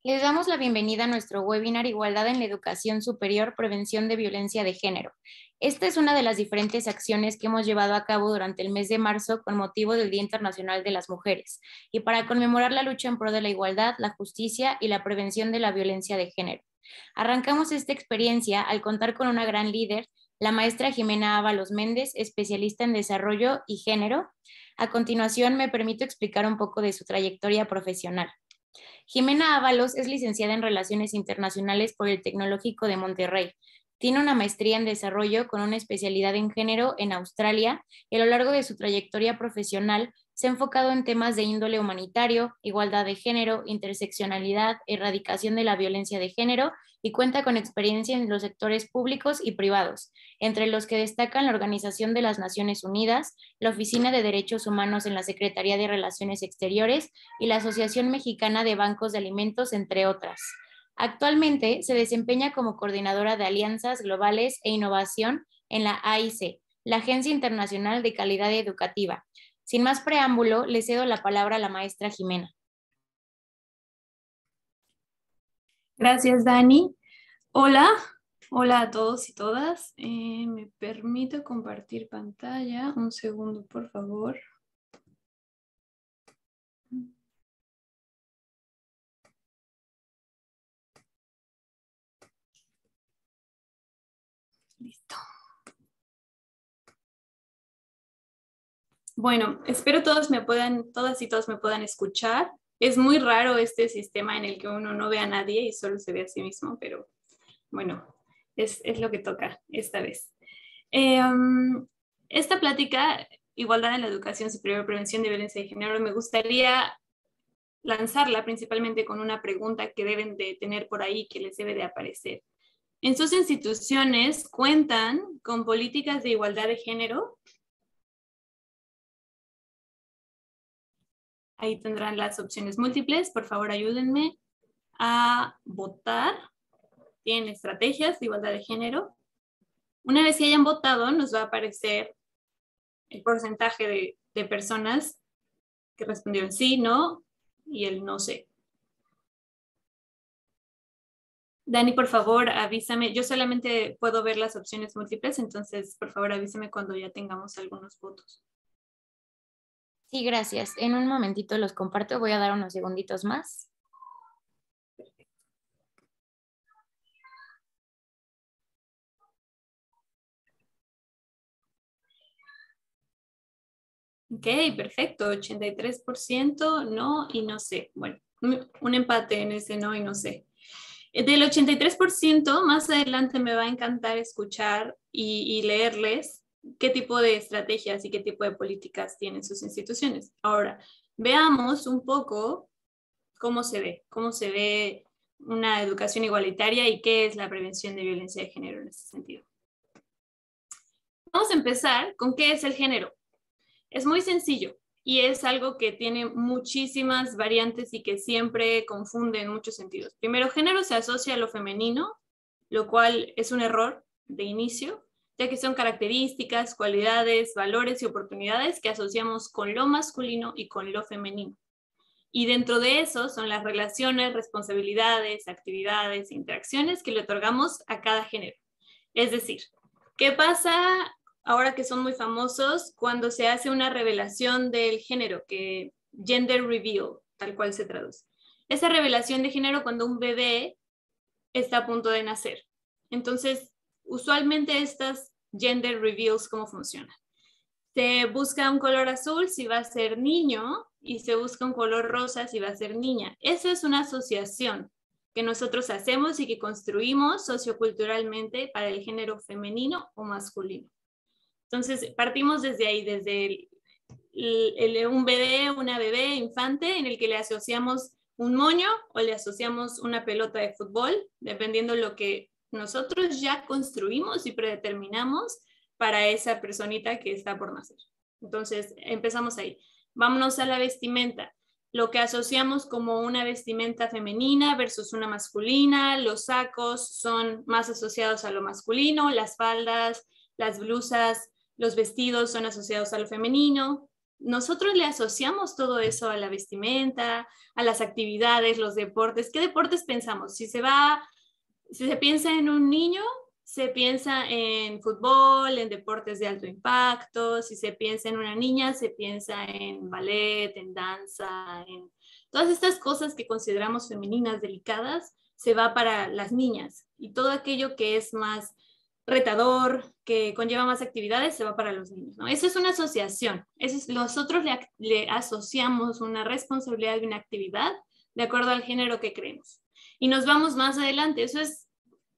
Les damos la bienvenida a nuestro webinar Igualdad en la Educación Superior, Prevención de Violencia de Género. Esta es una de las diferentes acciones que hemos llevado a cabo durante el mes de marzo con motivo del Día Internacional de las Mujeres y para conmemorar la lucha en pro de la igualdad, la justicia y la prevención de la violencia de género. Arrancamos esta experiencia al contar con una gran líder, la maestra Jimena Ábalos Méndez, especialista en desarrollo y género. A continuación, me permito explicar un poco de su trayectoria profesional. Jimena Ábalos es licenciada en Relaciones Internacionales por el Tecnológico de Monterrey. Tiene una maestría en desarrollo con una especialidad en género en Australia y a lo largo de su trayectoria profesional se ha enfocado en temas de índole humanitario, igualdad de género, interseccionalidad, erradicación de la violencia de género y cuenta con experiencia en los sectores públicos y privados, entre los que destacan la Organización de las Naciones Unidas, la Oficina de Derechos Humanos en la Secretaría de Relaciones Exteriores y la Asociación Mexicana de Bancos de Alimentos, entre otras. Actualmente se desempeña como coordinadora de alianzas globales e innovación en la AIC, la Agencia Internacional de Calidad Educativa. Sin más preámbulo, le cedo la palabra a la maestra Jimena. Gracias, Dani. Hola a todos y todas. Me permito compartir pantalla. Un segundo, por favor. Listo. Bueno, espero todas y todos me puedan escuchar. Es muy raro este sistema en el que uno no ve a nadie y solo se ve a sí mismo, pero bueno, es lo que toca esta vez. Esta plática, Igualdad en la Educación Superior, Prevención de Violencia de Género, me gustaría lanzarla principalmente con una pregunta que deben de tener por ahí, que les debe de aparecer. ¿En sus instituciones cuentan con políticas de igualdad de género? Ahí tendrán las opciones múltiples. Por favor, ayúdenme a votar. Tienen estrategias de igualdad de género. Una vez que hayan votado, nos va a aparecer el porcentaje de personas que respondieron sí, no y el no sé. Dani, por favor, avísame. Yo solamente puedo ver las opciones múltiples, entonces, por favor, avísame cuando ya tengamos algunos votos. Sí, gracias. En un momentito los comparto. Voy a dar unos segunditos más. Ok, perfecto. 83% no y no sé. Bueno, un empate en ese no y no sé. Del 83%, más adelante me va a encantar escuchar y leerles qué tipo de estrategias y qué tipo de políticas tienen sus instituciones. Ahora, veamos un poco cómo se ve una educación igualitaria y qué es la prevención de violencia de género en ese sentido. Vamos a empezar con qué es el género. Es muy sencillo y es algo que tiene muchísimas variantes y que siempre confunde en muchos sentidos. Primero, género se asocia a lo femenino, lo cual es un error de inicio, ya que son características, cualidades, valores y oportunidades que asociamos con lo masculino y con lo femenino. Y dentro de eso son las relaciones, responsabilidades, actividades, interacciones que le otorgamos a cada género. Es decir, ¿qué pasa ahora que son muy famosos cuando se hace una revelación del género, que gender reveal, tal cual se traduce? Esa revelación de género cuando un bebé está a punto de nacer. Entonces, usualmente estas gender reveals, ¿cómo funcionan? Se busca un color azul si va a ser niño y se busca un color rosa si va a ser niña. Esa es una asociación que nosotros hacemos y que construimos socioculturalmente para el género femenino o masculino. Entonces, partimos desde ahí, desde un bebé, una bebé, infante, en el que le asociamos un moño o le asociamos una pelota de fútbol, dependiendo de lo que nosotros ya construimos y predeterminamos para esa personita que está por nacer. Entonces, empezamos ahí. Vámonos a la vestimenta. Lo que asociamos como una vestimenta femenina versus una masculina. Los sacos son más asociados a lo masculino, las faldas, las blusas, los vestidos son asociados a lo femenino. nosotros le asociamos todo eso a la vestimenta, a las actividades, los deportes. ¿Qué deportes pensamos? Si se piensa en un niño, se piensa en fútbol, en deportes de alto impacto. Si se piensa en una niña, se piensa en ballet, en danza, en todas estas cosas que consideramos femeninas, delicadas, se va para las niñas. Y todo aquello que es más retador, que conlleva más actividades, se va para los niños, ¿no? Eso es una asociación. Nosotros le asociamos una responsabilidad de una actividad de acuerdo al género que creemos. Y nos vamos más adelante. Eso es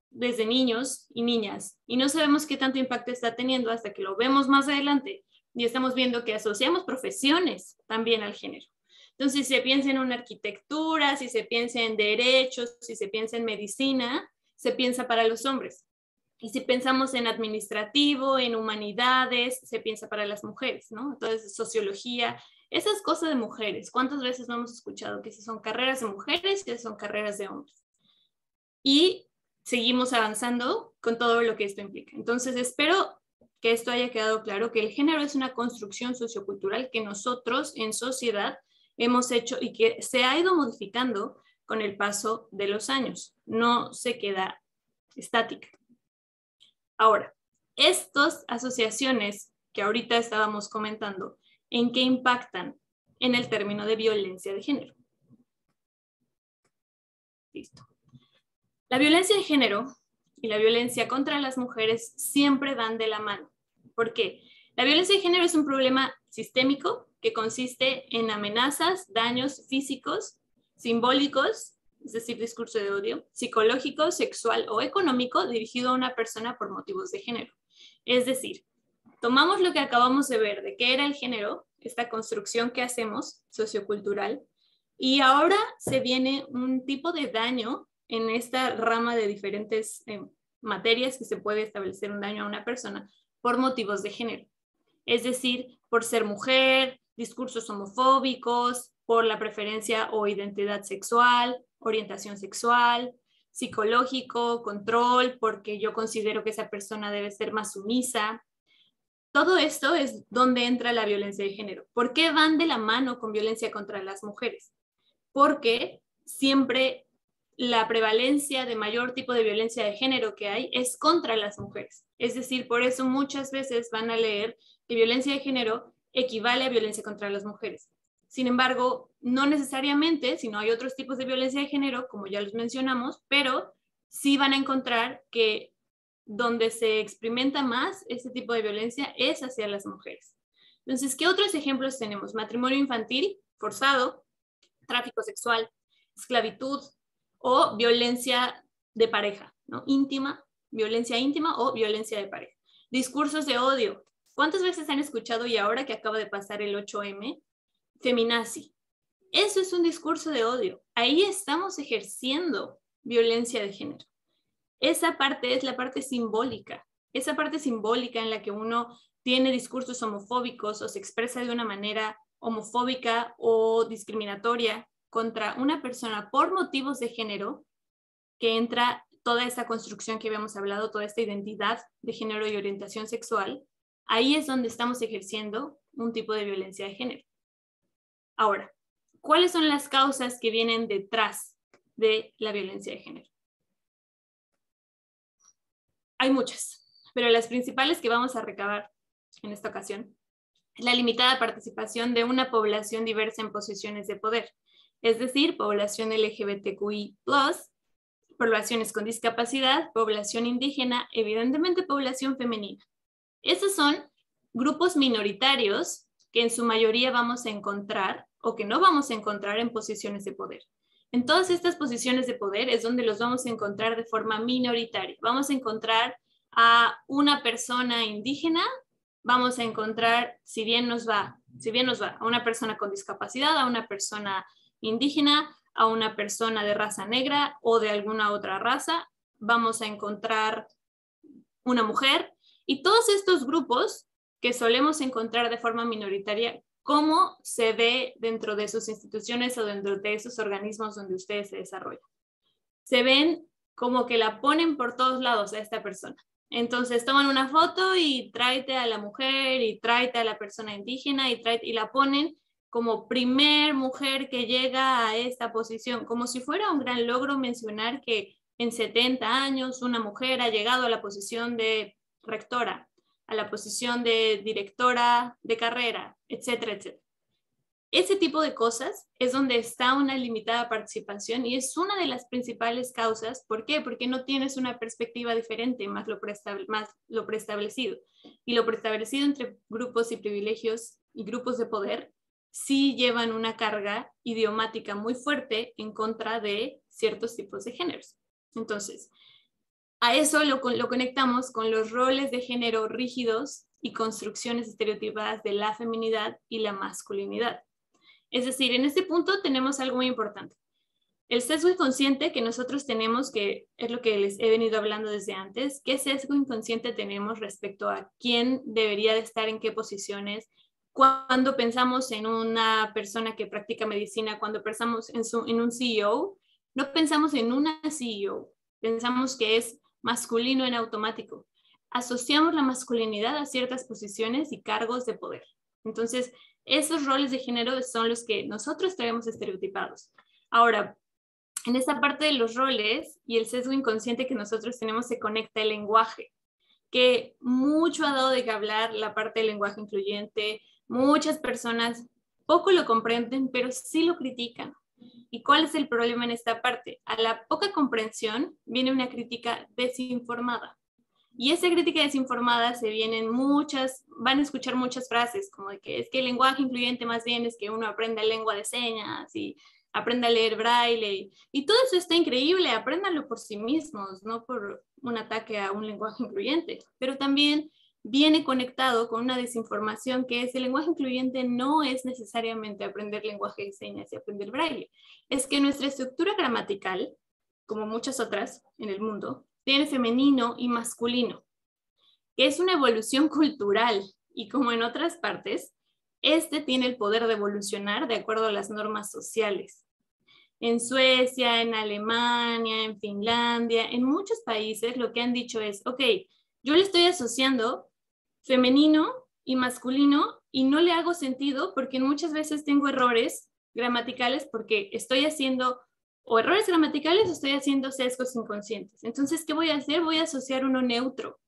desde niños y niñas. Y no sabemos qué tanto impacto está teniendo hasta que lo vemos más adelante y estamos viendo que asociamos profesiones también al género. Entonces, si se piensa en una arquitectura, si se piensa en derechos, si se piensa en medicina, se piensa para los hombres. Y si pensamos en administrativo, en humanidades, se piensa para las mujeres, ¿no? Entonces, sociología, esas cosas de mujeres. ¿Cuántas veces no hemos escuchado que esas son carreras de mujeres y esas son carreras de hombres? Y seguimos avanzando con todo lo que esto implica. Entonces, espero que esto haya quedado claro, que el género es una construcción sociocultural que nosotros en sociedad hemos hecho y que se ha ido modificando con el paso de los años. No se queda estática. Ahora, estas asociaciones que ahorita estábamos comentando, ¿en qué impactan en el término de violencia de género? Listo. La violencia de género y la violencia contra las mujeres siempre van de la mano. ¿Por qué? La violencia de género es un problema sistémico que consiste en amenazas, daños físicos, simbólicos, es decir, discurso de odio, psicológico, sexual o económico dirigido a una persona por motivos de género. Es decir, tomamos lo que acabamos de ver de qué era el género, esta construcción que hacemos sociocultural, y ahora se viene un tipo de daño en esta rama de diferentes materias que se puede establecer un daño a una persona por motivos de género. Es decir, por ser mujer, discursos homofóbicos, por la preferencia o identidad sexual, orientación sexual, psicológico, control, porque yo considero que esa persona debe ser más sumisa. Todo esto es donde entra la violencia de género. ¿Por qué van de la mano con violencia contra las mujeres? Porque siempre la prevalencia de mayor tipo de violencia de género que hay es contra las mujeres. Es decir, por eso muchas veces van a leer que violencia de género equivale a violencia contra las mujeres. Sin embargo, no necesariamente, sino hay otros tipos de violencia de género, como ya los mencionamos, pero sí van a encontrar que donde se experimenta más ese tipo de violencia es hacia las mujeres. Entonces, ¿qué otros ejemplos tenemos? Matrimonio infantil forzado, tráfico sexual, esclavitud o violencia de pareja, ¿no? Íntima, violencia íntima o violencia de pareja. Discursos de odio. ¿Cuántas veces han escuchado, y ahora que acaba de pasar el 8M, feminazi? Eso es un discurso de odio. Ahí estamos ejerciendo violencia de género. Esa parte es la parte simbólica. Esa parte simbólica en la que uno tiene discursos homofóbicos o se expresa de una manera homofóbica o discriminatoria contra una persona por motivos de género, que entra toda esta construcción que habíamos hablado, toda esta identidad de género y orientación sexual, ahí es donde estamos ejerciendo un tipo de violencia de género. Ahora, ¿cuáles son las causas que vienen detrás de la violencia de género? Hay muchas, pero las principales que vamos a recabar en esta ocasión es la limitada participación de una población diversa en posiciones de poder, es decir, población LGBTQI+, poblaciones con discapacidad, población indígena, evidentemente población femenina. Estos son grupos minoritarios que en su mayoría vamos a encontrar o que no vamos a encontrar en posiciones de poder. En todas estas posiciones de poder es donde los vamos a encontrar de forma minoritaria. Vamos a encontrar a una persona indígena, vamos a encontrar, si bien nos va, a una persona con discapacidad, a una persona indígena, a una persona de raza negra o de alguna otra raza, vamos a encontrar una mujer, y todos estos grupos que solemos encontrar de forma minoritaria, ¿cómo se ve dentro de sus instituciones o dentro de esos organismos donde ustedes se desarrollan? Se ven como que la ponen por todos lados a esta persona. Entonces toman una foto y tráete a la mujer y tráete a la persona indígena y la ponen como primer mujer que llega a esta posición, como si fuera un gran logro mencionar que en 70 años una mujer ha llegado a la posición de rectora, a la posición de directora de carrera, etcétera, etcétera. Ese tipo de cosas es donde está una limitada participación y es una de las principales causas. ¿Por qué? Porque no tienes una perspectiva diferente, más lo preestablecido. Y lo preestablecido entre grupos y privilegios y grupos de poder sí llevan una carga idiomática muy fuerte en contra de ciertos tipos de géneros. Entonces, a eso lo conectamos con los roles de género rígidos y construcciones estereotipadas de la feminidad y la masculinidad. Es decir, en este punto tenemos algo muy importante. El sesgo inconsciente que nosotros tenemos, que es lo que les he venido hablando desde antes, ¿qué sesgo inconsciente tenemos respecto a quién debería de estar en qué posiciones? Cuando pensamos en una persona que practica medicina, cuando pensamos en un CEO, no pensamos en una CEO, pensamos que es masculino en automático. Asociamos la masculinidad a ciertas posiciones y cargos de poder. Entonces, esos roles de género son los que nosotros traemos estereotipados. Ahora, en esta parte de los roles y el sesgo inconsciente que nosotros tenemos se conecta el lenguaje, que mucho ha dado de qué hablar la parte del lenguaje incluyente. Muchas personas poco lo comprenden, pero sí lo critican. ¿Y cuál es el problema en esta parte? A la poca comprensión viene una crítica desinformada. Y esa crítica desinformada van a escuchar muchas frases, como de que es que el lenguaje incluyente más bien es que uno aprenda lengua de señas y aprenda a leer braille. Y todo eso está increíble, apréndanlo por sí mismos, no por un ataque a un lenguaje incluyente. Pero también viene conectado con una desinformación que es el lenguaje incluyente no es necesariamente aprender lenguaje de señas y aprender braille. Es que nuestra estructura gramatical, como muchas otras en el mundo, tiene femenino y masculino, que es una evolución cultural y como en otras partes, este tiene el poder de evolucionar de acuerdo a las normas sociales. En Suecia, en Alemania, en Finlandia, en muchos países lo que han dicho es, ok, yo le estoy asociando femenino y masculino y no le hago sentido porque muchas veces tengo errores gramaticales porque estoy haciendo o errores gramaticales o estoy haciendo sesgos inconscientes. Entonces, ¿qué voy a hacer? Voy a asociar uno neutro.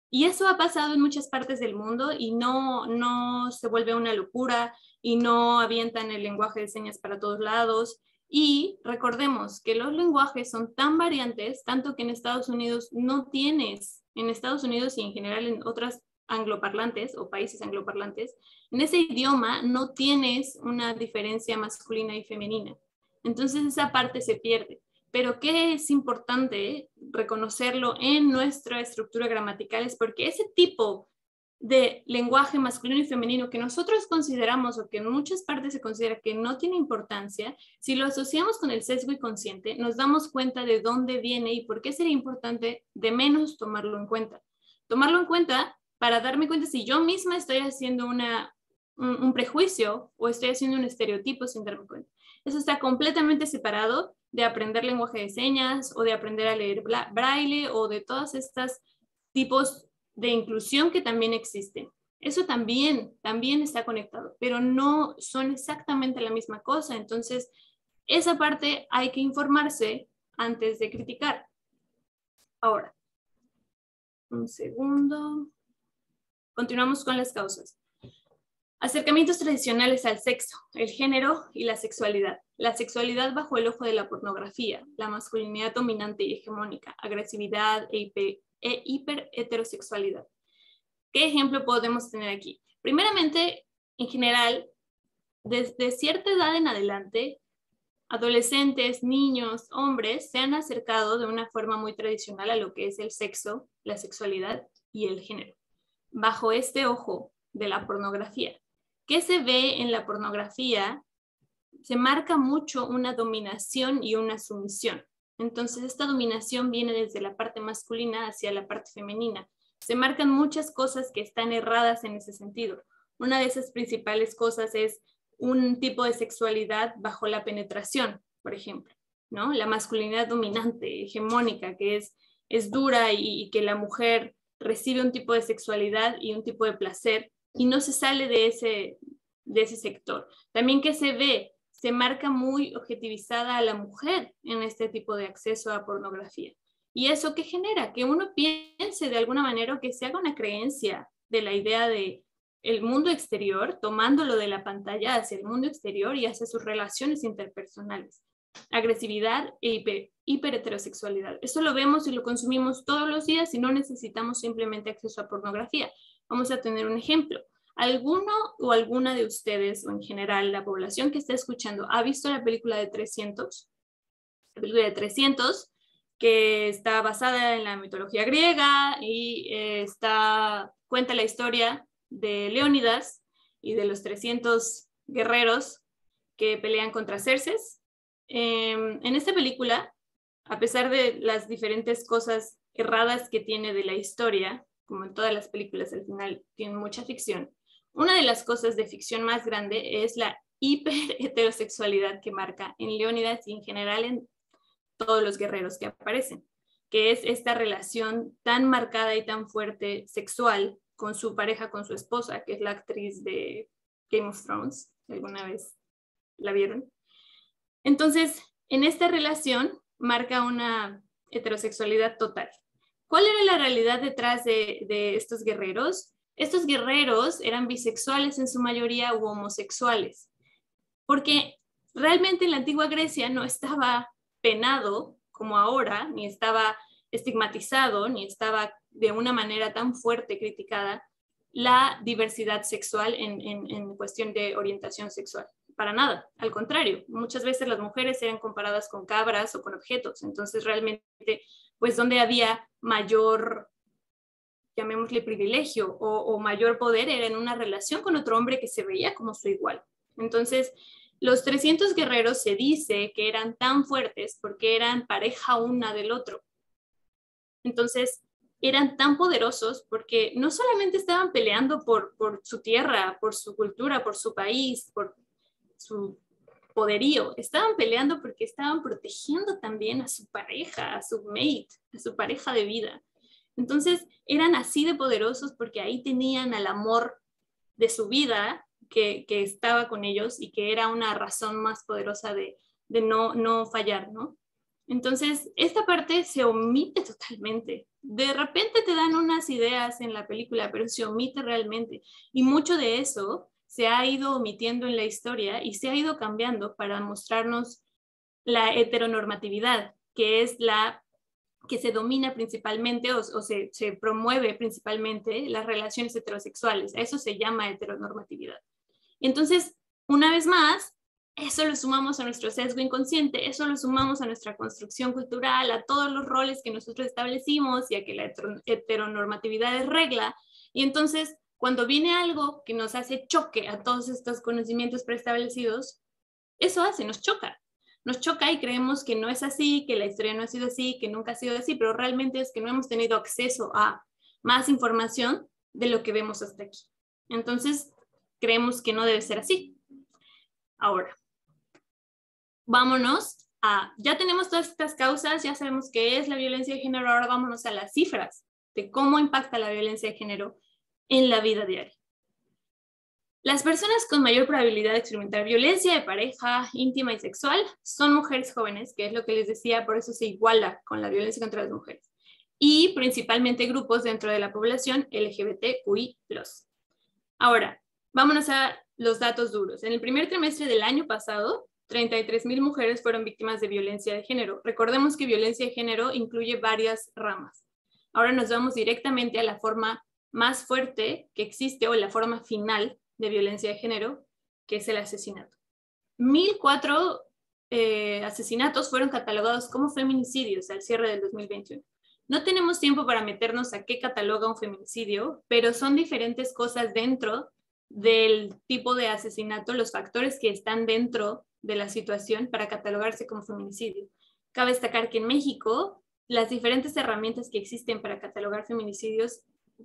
Y eso ha pasado en muchas partes del mundo y no se vuelve una locura y no avientan el lenguaje de señas para todos lados. Y recordemos que los lenguajes son tan variantes, tanto que en Estados Unidos no tienes, en Estados Unidos y en general en otras angloparlantes o países angloparlantes, en ese idioma no tienes una diferencia masculina y femenina. Entonces esa parte se pierde. Pero ¿qué es importante reconocerlo en nuestra estructura gramatical? Es porque ese tipo de lenguaje masculino y femenino que nosotros consideramos o que en muchas partes se considera que no tiene importancia, si lo asociamos con el sesgo inconsciente, nos damos cuenta de dónde viene y por qué sería importante de menos tomarlo en cuenta. Tomarlo en cuenta para darme cuenta si yo misma estoy haciendo un prejuicio o estoy haciendo un estereotipo sin darme cuenta. Eso está completamente separado de aprender lenguaje de señas o de aprender a leer braille o de todos estos tipos de inclusión que también existen. Eso también está conectado, pero no son exactamente la misma cosa. Entonces, esa parte hay que informarse antes de criticar. Ahora, un segundo. Continuamos con las causas. Acercamientos tradicionales al sexo, el género y la sexualidad. La sexualidad bajo el ojo de la pornografía, la masculinidad dominante y hegemónica, agresividad e hiperheterosexualidad. ¿Qué ejemplo podemos tener aquí? Primeramente, en general, desde cierta edad en adelante, adolescentes, niños, hombres se han acercado de una forma muy tradicional a lo que es el sexo, la sexualidad y el género, bajo este ojo de la pornografía. ¿Qué se ve en la pornografía? Se marca mucho una dominación y una sumisión. Entonces, esta dominación viene desde la parte masculina hacia la parte femenina. Se marcan muchas cosas que están erradas en ese sentido. Una de esas principales cosas es un tipo de sexualidad bajo la penetración, por ejemplo, ¿no? La masculinidad dominante, hegemónica, que es es dura y que la mujer recibe un tipo de sexualidad y un tipo de placer y no se sale de ese sector. También que se marca muy objetivizada a la mujer en este tipo de acceso a pornografía. ¿Y eso qué genera? Que uno piense de alguna manera o que se haga una creencia de la idea de el mundo exterior, tomándolo de la pantalla hacia el mundo exterior y hacia sus relaciones interpersonales. Agresividad e hiperheterosexualidad. Eso lo vemos y lo consumimos todos los días y no necesitamos simplemente acceso a pornografía. Vamos a tener un ejemplo. ¿Alguno o alguna de ustedes, o en general la población que está escuchando, ha visto la película de 300? La película de 300, que está basada en la mitología griega y cuenta la historia de Leónidas y de los 300 guerreros que pelean contra Cerces. En esta película, a pesar de las diferentes cosas erradas que tiene de la historia, como en todas las películas al final tienen mucha ficción, una de las cosas de ficción más grande es la hiperheterosexualidad que marca en Leónidas y en general en todos los guerreros que aparecen, que es esta relación tan marcada y tan fuerte sexual con su pareja, con su esposa, que es la actriz de Game of Thrones. ¿Alguna vez la vieron? Entonces, en esta relación marca una heterosexualidad total. ¿Cuál era la realidad detrás de estos guerreros? Estos guerreros eran bisexuales en su mayoría u homosexuales, porque realmente en la antigua Grecia no estaba penado como ahora, ni estaba estigmatizado, ni estaba de una manera tan fuerte criticada la diversidad sexual en cuestión de orientación sexual. Para nada, al contrario, muchas veces las mujeres eran comparadas con cabras o con objetos, entonces realmente, pues donde había mayor, llamémosle privilegio o mayor poder, era en una relación con otro hombre que se veía como su igual. Entonces, los 300 guerreros se dice que eran tan fuertes porque eran pareja una del otro. Entonces, eran tan poderosos porque no solamente estaban peleando por su tierra, por su cultura, por su país, por su poderío, estaban peleando porque estaban protegiendo también a su pareja, a su mate, a su pareja de vida. Entonces, eran así de poderosos porque ahí tenían al amor de su vida que estaba con ellos y que era una razón más poderosa de no fallar, ¿no? Entonces, esta parte se omite totalmente. De repente te dan unas ideas en la película, pero se omite realmente. Y mucho de eso se ha ido omitiendo en la historia y se ha ido cambiando para mostrarnos la heteronormatividad, que es la que se domina principalmente o se promueve principalmente las relaciones heterosexuales. A eso se llama heteronormatividad. Entonces, una vez más, eso lo sumamos a nuestro sesgo inconsciente, eso lo sumamos a nuestra construcción cultural, a todos los roles que nosotros establecimos y a que la heteronormatividad es regla. Y entonces, cuando viene algo que nos hace choque a todos estos conocimientos preestablecidos, eso nos choca. Nos choca y creemos que no es así, que la historia no ha sido así, que nunca ha sido así, pero realmente es que no hemos tenido acceso a más información de lo que vemos hasta aquí. Entonces, creemos que no debe ser así. Ahora, vámonos ya tenemos todas estas causas, ya sabemos qué es la violencia de género, ahora vámonos a las cifras de cómo impacta la violencia de género en la vida diaria. Las personas con mayor probabilidad de experimentar violencia de pareja, íntima y sexual son mujeres jóvenes, que es lo que les decía, por eso se iguala con la violencia contra las mujeres, y principalmente grupos dentro de la población LGBTQI+. Ahora, vámonos a los datos duros. En el primer trimestre del año pasado, 33,000 mujeres fueron víctimas de violencia de género. Recordemos que violencia de género incluye varias ramas. Ahora nos vamos directamente a la forma más fuerte que existe o la forma final de violencia de género, que es el asesinato. 1,004 asesinatos fueron catalogados como feminicidios al cierre del 2021. No tenemos tiempo para meternos a qué cataloga un feminicidio, pero son diferentes cosas dentro del tipo de asesinato, los factores que están dentro de la situación para catalogarse como feminicidio. Cabe destacar que en México, las diferentes herramientas que existen para catalogar feminicidios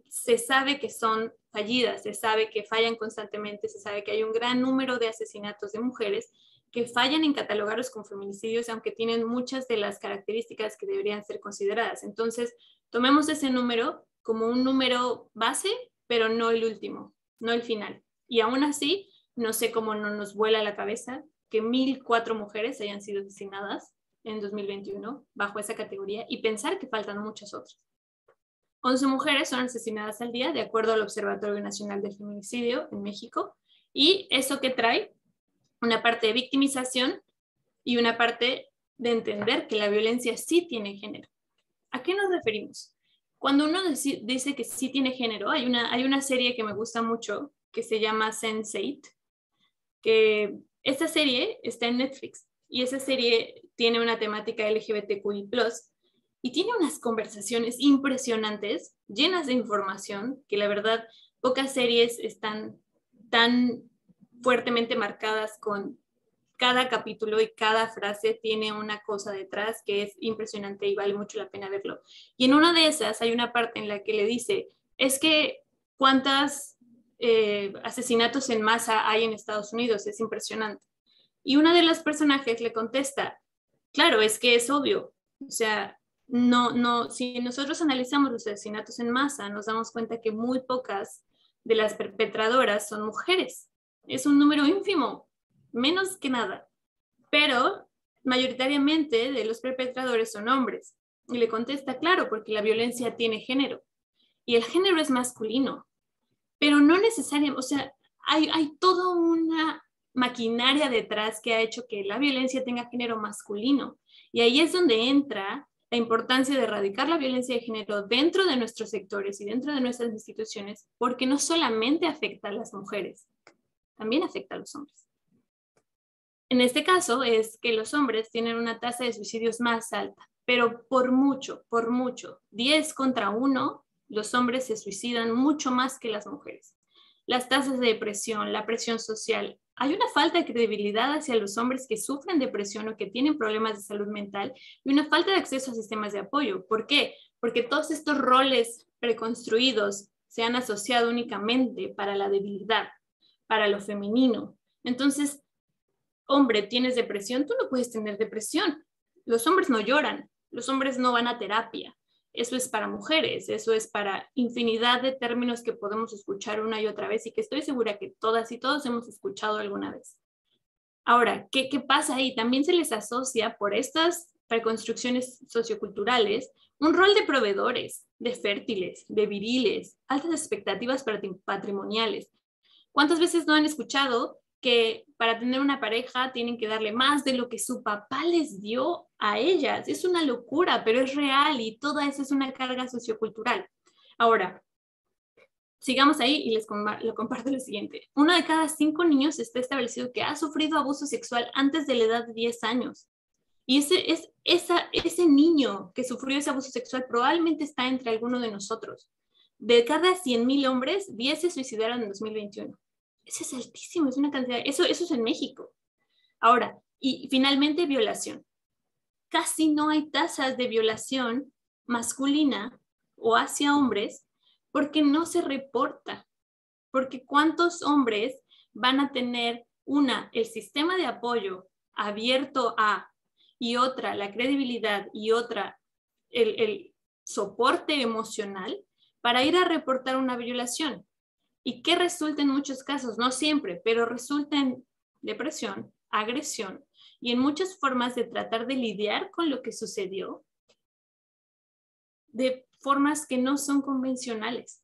se sabe que son fallidas, se sabe que fallan constantemente, se sabe que hay un gran número de asesinatos de mujeres que fallan en catalogarlos como feminicidios, aunque tienen muchas de las características que deberían ser consideradas. Entonces, tomemos ese número como un número base, pero no el último, no el final. Y aún así, no sé cómo no nos vuela la cabeza que 1,004 mujeres hayan sido asesinadas en 2021 bajo esa categoría y pensar que faltan muchas otras. 11 mujeres son asesinadas al día, de acuerdo al Observatorio Nacional del Feminicidio en México, y eso que trae una parte de victimización y una parte de entender que la violencia sí tiene género. ¿A qué nos referimos? Cuando uno dice que sí tiene género, hay una serie que me gusta mucho que se llama Sense8, que esta serie está en Netflix y esa serie tiene una temática LGBTQI+, y tiene unas conversaciones impresionantes, llenas de información, que la verdad pocas series están tan fuertemente marcadas con cada capítulo y cada frase tiene una cosa detrás que es impresionante y vale mucho la pena verlo. Y en una de esas hay una parte en la que le dice, es que cuántas asesinatos en masa hay en Estados Unidos, es impresionante. Y una de las personajes le contesta, claro, es que es obvio, o sea, no, si nosotros analizamos los asesinatos en masa, nos damos cuenta que muy pocas de las perpetradoras son mujeres. Es un número ínfimo, menos que nada, pero mayoritariamente de los perpetradores son hombres. Y le contesta, claro, porque la violencia tiene género y el género es masculino, pero no necesariamente, o sea, hay toda una maquinaria detrás que ha hecho que la violencia tenga género masculino. Y ahí es donde entra la importancia de erradicar la violencia de género dentro de nuestros sectores y dentro de nuestras instituciones, porque no solamente afecta a las mujeres, también afecta a los hombres. En este caso es que los hombres tienen una tasa de suicidios más alta, pero por mucho, 10 contra 1, los hombres se suicidan mucho más que las mujeres. Las tasas de depresión, la presión social, hay una falta de credibilidad hacia los hombres que sufren depresión o que tienen problemas de salud mental y una falta de acceso a sistemas de apoyo. ¿Por qué? Porque todos estos roles preconstruidos se han asociado únicamente para la debilidad, para lo femenino. Entonces, hombre, ¿tienes depresión? Tú no puedes tener depresión. Los hombres no lloran, los hombres no van a terapia. Eso es para mujeres, eso es para infinidad de términos que podemos escuchar una y otra vez y que estoy segura que todas y todos hemos escuchado alguna vez. Ahora, ¿qué pasa ahí? También se les asocia por estas reconstrucciones socioculturales un rol de proveedores, de fértiles, de viriles, altas expectativas patrimoniales. ¿Cuántas veces no han escuchado que para tener una pareja tienen que darle más de lo que su papá les dio a ellas? Es una locura, pero es real y toda esa es una carga sociocultural. Ahora, sigamos ahí y lo comparto lo siguiente. 1 de cada 5 niños está establecido que ha sufrido abuso sexual antes de la edad de 10 años. Y ese niño que sufrió ese abuso sexual probablemente está entre alguno de nosotros. De cada 100,000 hombres, 10 se suicidaron en 2021. Eso es altísimo, es una cantidad. Eso es en México. Ahora, y finalmente, violación. Casi no hay tasas de violación masculina o hacia hombres porque no se reporta. Porque ¿cuántos hombres van a tener el sistema de apoyo abierto a, y otra, la credibilidad, y otra, el soporte emocional para ir a reportar una violación? ¿Y qué resulta en muchos casos? No siempre, pero resulta en depresión, agresión y en muchas formas de tratar de lidiar con lo que sucedió de formas que no son convencionales.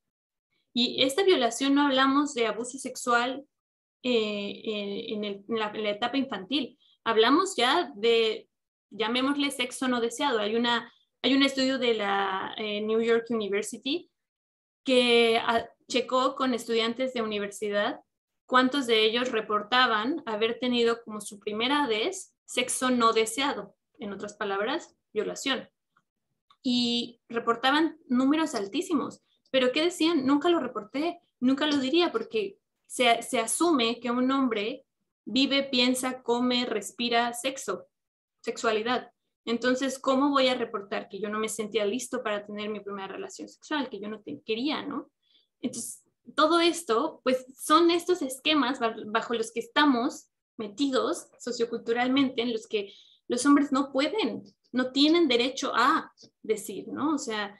Y esta violación no hablamos de abuso sexual en la etapa infantil, hablamos ya de, llamémosle sexo no deseado. Hay un estudio de la New York University que checó con estudiantes de universidad cuántos de ellos reportaban haber tenido como su primera vez sexo no deseado, en otras palabras, violación. Y reportaban números altísimos. ¿Pero qué decían? Nunca lo reporté, nunca lo diría, porque se asume que un hombre vive, piensa, come, respira sexualidad. Entonces, ¿cómo voy a reportar que yo no me sentía listo para tener mi primera relación sexual, que yo no quería, ¿no? Entonces, todo esto, pues son estos esquemas bajo los que estamos metidos socioculturalmente en los que los hombres no pueden, no tienen derecho a decir, ¿no? O sea,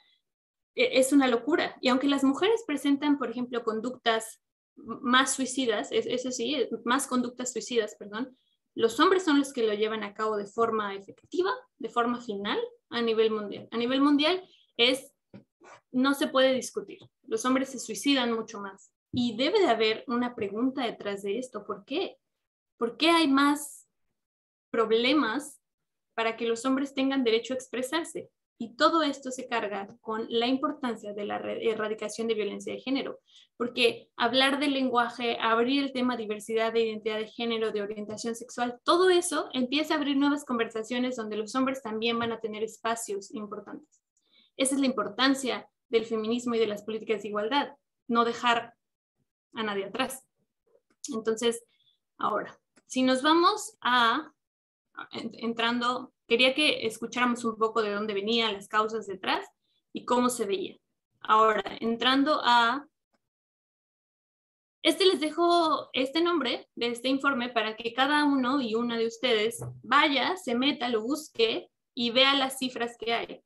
es una locura. Y aunque las mujeres presentan, por ejemplo, conductas más suicidas, eso sí, más conductas suicidas, perdón, los hombres son los que lo llevan a cabo de forma efectiva, de forma final, a nivel mundial. A nivel mundial no se puede discutir. Los hombres se suicidan mucho más. Y debe de haber una pregunta detrás de esto. ¿Por qué? ¿Por qué hay más problemas para que los hombres tengan derecho a expresarse? Y todo esto se carga con la importancia de la erradicación de violencia de género, porque hablar del lenguaje, abrir el tema diversidad de identidad de género, de orientación sexual, todo eso empieza a abrir nuevas conversaciones donde los hombres también van a tener espacios importantes. Esa es la importancia del feminismo y de las políticas de igualdad, no dejar a nadie atrás. Entonces, ahora, si nos vamos entrando, quería que escucháramos un poco de dónde venían las causas detrás y cómo se veía. Ahora, entrando les dejo este nombre de este informe para que cada uno y una de ustedes vaya, se meta, lo busque y vea las cifras que hay.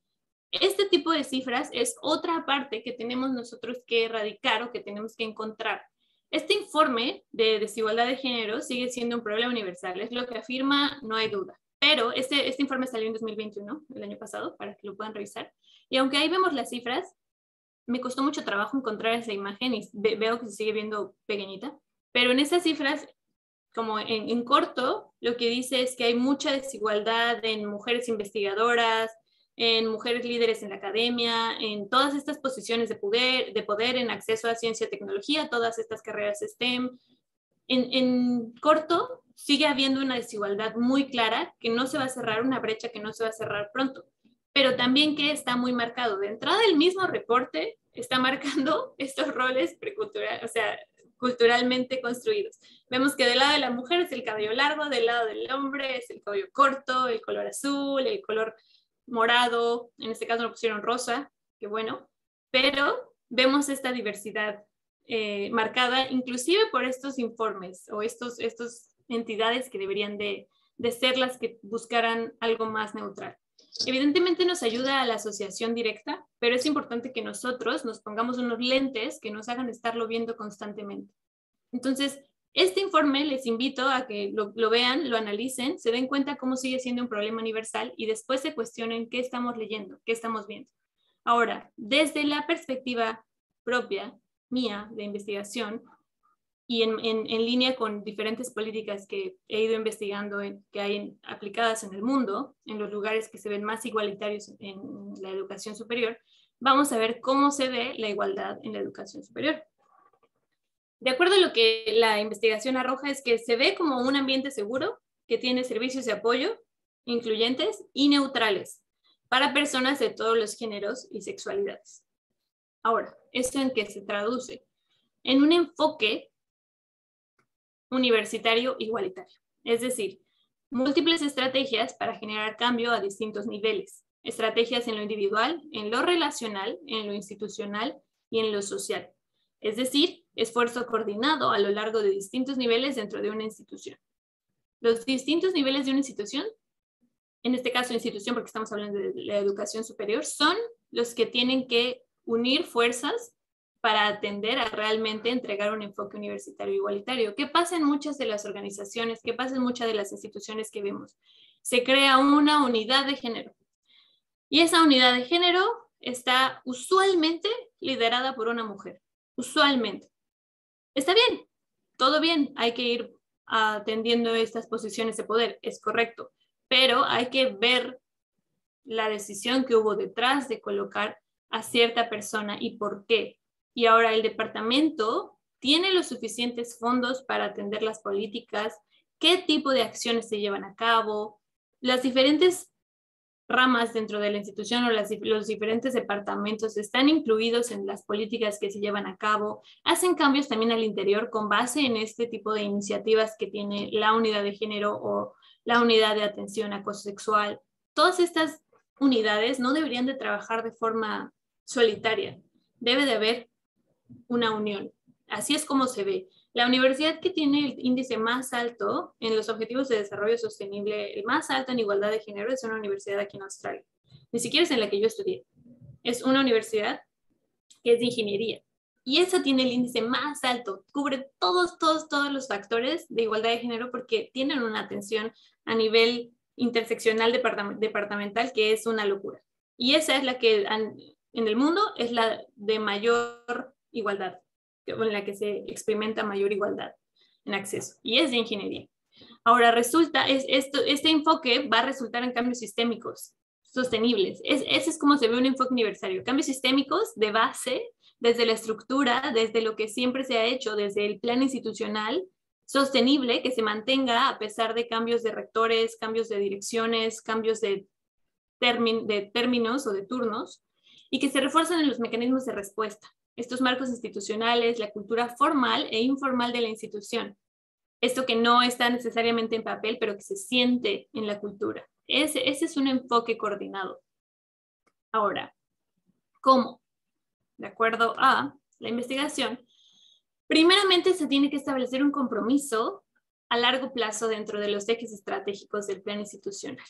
Este tipo de cifras es otra parte que tenemos nosotros que erradicar o que tenemos que encontrar. Este informe de desigualdad de género sigue siendo un problema universal, es lo que afirma, no hay duda. Pero este informe salió en 2021, el año pasado, para que lo puedan revisar. Y aunque ahí vemos las cifras, me costó mucho trabajo encontrar esa imagen y veo que se sigue viendo pequeñita. Pero en esas cifras, como en corto, lo que dice es que hay mucha desigualdad en mujeres investigadoras, en mujeres líderes en la academia, en todas estas posiciones de poder, en acceso a ciencia y tecnología, todas estas carreras STEM. En corto, sigue habiendo una desigualdad muy clara que no se va a cerrar, una brecha que no se va a cerrar pronto, pero también que está muy marcado. De entrada, el mismo reporte está marcando estos roles preculturales, o sea, culturalmente construidos. Vemos que del lado de la mujer es el cabello largo, del lado del hombre es el cabello corto, el color azul, el color morado, en este caso lo pusieron rosa, qué bueno, pero vemos esta diversidad marcada inclusive por estos informes o estos entidades que deberían de ser las que buscaran algo más neutral. Evidentemente nos ayuda a la asociación directa, pero es importante que nosotros nos pongamos unos lentes que nos hagan estarlo viendo constantemente. Entonces, este informe les invito a que lo vean, lo analicen, se den cuenta cómo sigue siendo un problema universal y después se cuestionen qué estamos leyendo, qué estamos viendo. Ahora, desde la perspectiva propia, mía, de investigación, y en línea con diferentes políticas que he ido investigando que hay aplicadas en el mundo, en los lugares que se ven más igualitarios en la educación superior, vamos a ver cómo se ve la igualdad en la educación superior. De acuerdo a lo que la investigación arroja es que se ve como un ambiente seguro que tiene servicios de apoyo incluyentes y neutrales para personas de todos los géneros y sexualidades. Ahora, ¿esto en qué se traduce? En un enfoque universitario igualitario, es decir, múltiples estrategias para generar cambio a distintos niveles, estrategias en lo individual, en lo relacional, en lo institucional y en lo social, es decir, esfuerzo coordinado a lo largo de distintos niveles dentro de una institución. Los distintos niveles de una institución, en este caso institución porque estamos hablando de la educación superior, son los que tienen que unir fuerzas para atender a realmente entregar un enfoque universitario igualitario. ¿Qué pasa en muchas de las organizaciones? ¿Qué pasa en muchas de las instituciones que vemos? Se crea una unidad de género. Y esa unidad de género está usualmente liderada por una mujer. Usualmente. Está bien, todo bien, hay que ir atendiendo estas posiciones de poder, es correcto, pero hay que ver la decisión que hubo detrás de colocar a cierta persona y por qué. Y ahora el departamento tiene los suficientes fondos para atender las políticas, qué tipo de acciones se llevan a cabo, las diferentes ramas dentro de la institución o los diferentes departamentos están incluidos en las políticas que se llevan a cabo, hacen cambios también al interior con base en este tipo de iniciativas que tiene la unidad de género o la unidad de atención a acoso sexual. Todas estas unidades no deberían de trabajar de forma solitaria, debe de haber una unión. Así es como se ve. La universidad que tiene el índice más alto en los Objetivos de Desarrollo Sostenible, el más alto en igualdad de género, es una universidad aquí en Australia. Ni siquiera es en la que yo estudié. Es una universidad que es de ingeniería. Y esa tiene el índice más alto, cubre todos los factores de igualdad de género porque tienen una atención a nivel interseccional departamental que es una locura. Y esa es la que en el mundo es la de mayor igualdad, en la que se experimenta mayor igualdad en acceso, y es de ingeniería. Ahora resulta, este enfoque va a resultar en cambios sistémicos sostenibles. Ese es como se ve un enfoque universal. Cambios sistémicos de base, desde la estructura, desde lo que siempre se ha hecho, desde el plan institucional, sostenible, que se mantenga a pesar de cambios de rectores, cambios de direcciones, cambios de términos o de turnos, y que se refuerzan en los mecanismos de respuesta. Estos marcos institucionales, la cultura formal e informal de la institución. Esto que no está necesariamente en papel, pero que se siente en la cultura. Ese es un enfoque coordinado. Ahora, ¿cómo? De acuerdo a la investigación, primeramente se tiene que establecer un compromiso a largo plazo dentro de los ejes estratégicos del plan institucional.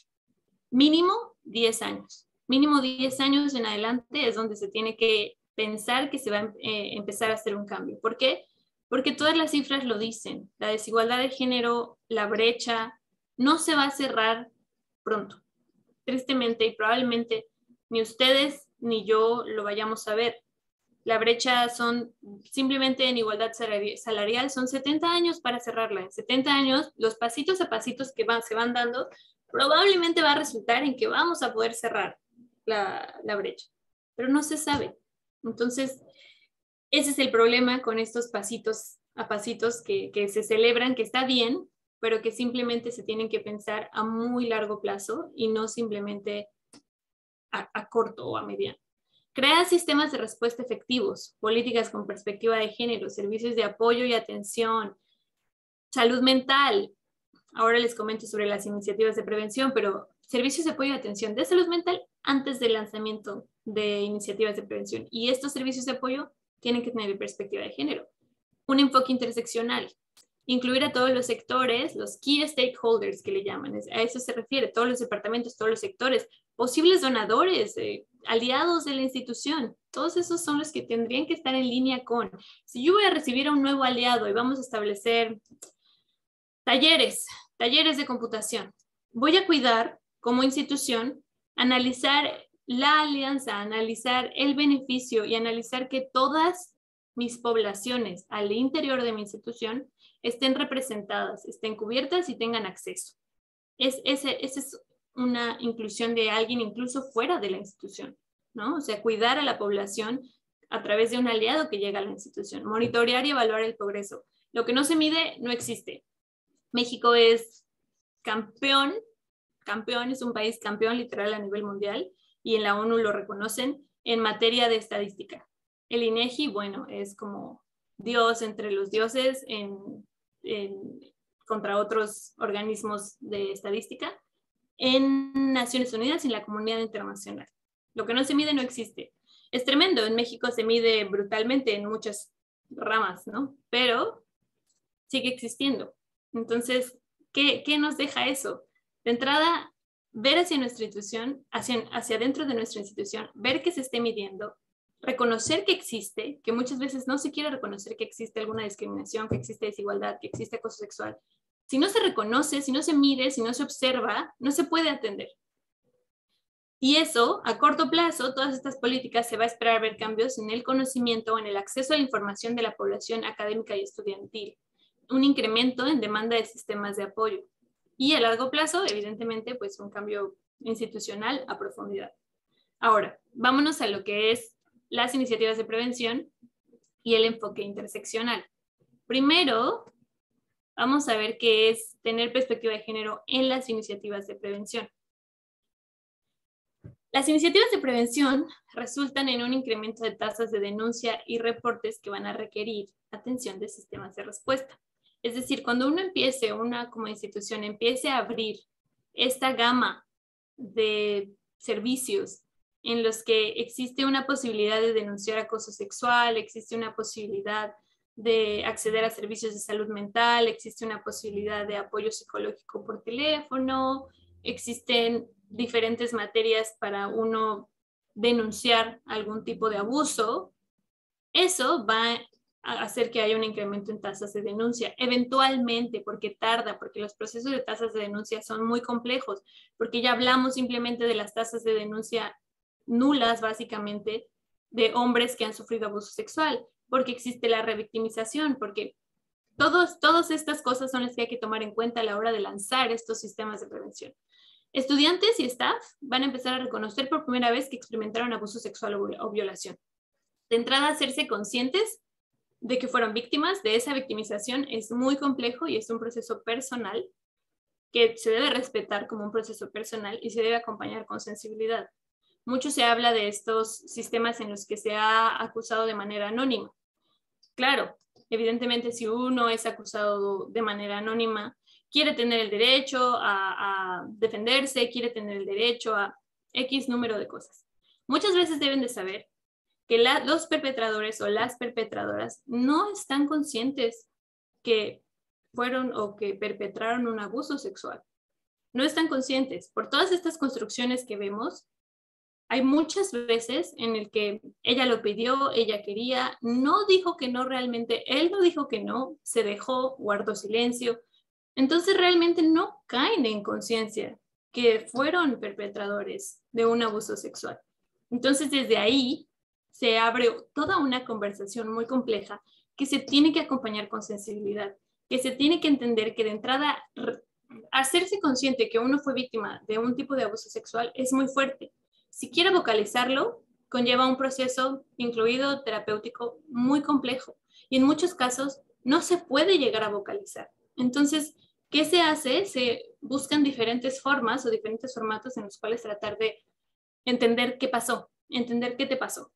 Mínimo 10 años. Mínimo 10 años en adelante es donde se tiene que pensar que se va a empezar a hacer un cambio. ¿Por qué? Porque todas las cifras lo dicen. La desigualdad de género, la brecha, no se va a cerrar pronto. Tristemente, y probablemente ni ustedes ni yo lo vayamos a ver. La brecha son simplemente en igualdad salarial, son 70 años para cerrarla. En 70 años, los pasitos a pasitos que se van dando, probablemente va a resultar en que vamos a poder cerrar la brecha. Pero no se sabe. Entonces, ese es el problema con estos pasitos a pasitos que se celebran, que está bien, pero que simplemente se tienen que pensar a muy largo plazo y no simplemente a corto o a mediano. Crea sistemas de respuesta efectivos, políticas con perspectiva de género, servicios de apoyo y atención, salud mental. Ahora les comento sobre las iniciativas de prevención, pero servicios de apoyo y atención de salud mental antes del lanzamiento de iniciativas de prevención. Y estos servicios de apoyo tienen que tener perspectiva de género. Un enfoque interseccional. Incluir a todos los sectores, los key stakeholders que le llaman. A eso se refiere, todos los departamentos, todos los sectores, posibles donadores, aliados de la institución. Todos esos son los que tendrían que estar en línea con. Si yo voy a recibir a un nuevo aliado y vamos a establecer talleres de computación, voy a cuidar como institución, analizar la alianza, analizar el beneficio y analizar que todas mis poblaciones al interior de mi institución estén representadas, estén cubiertas y tengan acceso. Esa es una inclusión de alguien incluso fuera de la institución, ¿no? O sea, cuidar a la población a través de un aliado que llega a la institución, monitorear y evaluar el progreso. Lo que no se mide no existe. México es campeón, es un país campeón literal a nivel mundial y en la ONU lo reconocen en materia de estadística. El INEGI, bueno, es como Dios entre los dioses contra otros organismos de estadística en Naciones Unidas y en la comunidad internacional. Lo que no se mide no existe. Es tremendo, en México se mide brutalmente en muchas ramas, ¿no? Pero sigue existiendo. Entonces, ¿qué nos deja eso? De entrada, ver hacia nuestra institución, hacia dentro de nuestra institución, ver que se esté midiendo, reconocer que existe, que muchas veces no se quiere reconocer que existe alguna discriminación, que existe desigualdad, que existe acoso sexual. Si no se reconoce, si no se mide, si no se observa, no se puede atender. Y eso, a corto plazo, todas estas políticas se va a esperar ver cambios en el conocimiento o en el acceso a la información de la población académica y estudiantil, un incremento en demanda de sistemas de apoyo. Y a largo plazo, evidentemente, pues un cambio institucional a profundidad. Ahora, vámonos a lo que es las iniciativas de prevención y el enfoque interseccional. Primero, vamos a ver qué es tener perspectiva de género en las iniciativas de prevención. Las iniciativas de prevención resultan en un incremento de tasas de denuncia y reportes que van a requerir atención de sistemas de respuesta. Es decir, cuando uno como institución empiece a abrir esta gama de servicios en los que existe una posibilidad de denunciar acoso sexual, existe una posibilidad de acceder a servicios de salud mental, existe una posibilidad de apoyo psicológico por teléfono, existen diferentes materias para uno denunciar algún tipo de abuso. Eso va a hacer que haya un incremento en tasas de denuncia, eventualmente, porque tarda, porque los procesos de tasas de denuncia son muy complejos, porque ya hablamos simplemente de las tasas de denuncia nulas, básicamente, de hombres que han sufrido abuso sexual, porque existe la revictimización, porque todas estas cosas son las que hay que tomar en cuenta a la hora de lanzar estos sistemas de prevención. Estudiantes y staff van a empezar a reconocer por primera vez que experimentaron abuso sexual o violación. De entrada, hacerse conscientes de que fueron víctimas de esa victimización es muy complejo y es un proceso personal que se debe respetar como un proceso personal y se debe acompañar con sensibilidad. Mucho se habla de estos sistemas en los que se ha acusado de manera anónima. Claro, evidentemente si uno es acusado de manera anónima, quiere tener el derecho a defenderse, quiere tener el derecho a X número de cosas. Muchas veces deben de saber que los perpetradores o las perpetradoras no están conscientes que fueron o que perpetraron un abuso sexual. No están conscientes. Por todas estas construcciones que vemos, hay muchas veces en el que ella lo pidió, ella quería, no dijo que no realmente, él no dijo que no, se dejó, guardó silencio. Entonces realmente no caen en conciencia que fueron perpetradores de un abuso sexual. Entonces desde ahí se abre toda una conversación muy compleja que se tiene que acompañar con sensibilidad, que se tiene que entender que de entrada hacerse consciente que uno fue víctima de un tipo de abuso sexual es muy fuerte. Si quiere vocalizarlo, conlleva un proceso incluido terapéutico muy complejo y en muchos casos no se puede llegar a vocalizar. Entonces, ¿qué se hace? Se buscan diferentes formas o diferentes formatos en los cuales tratar de entender qué pasó, entender qué te pasó.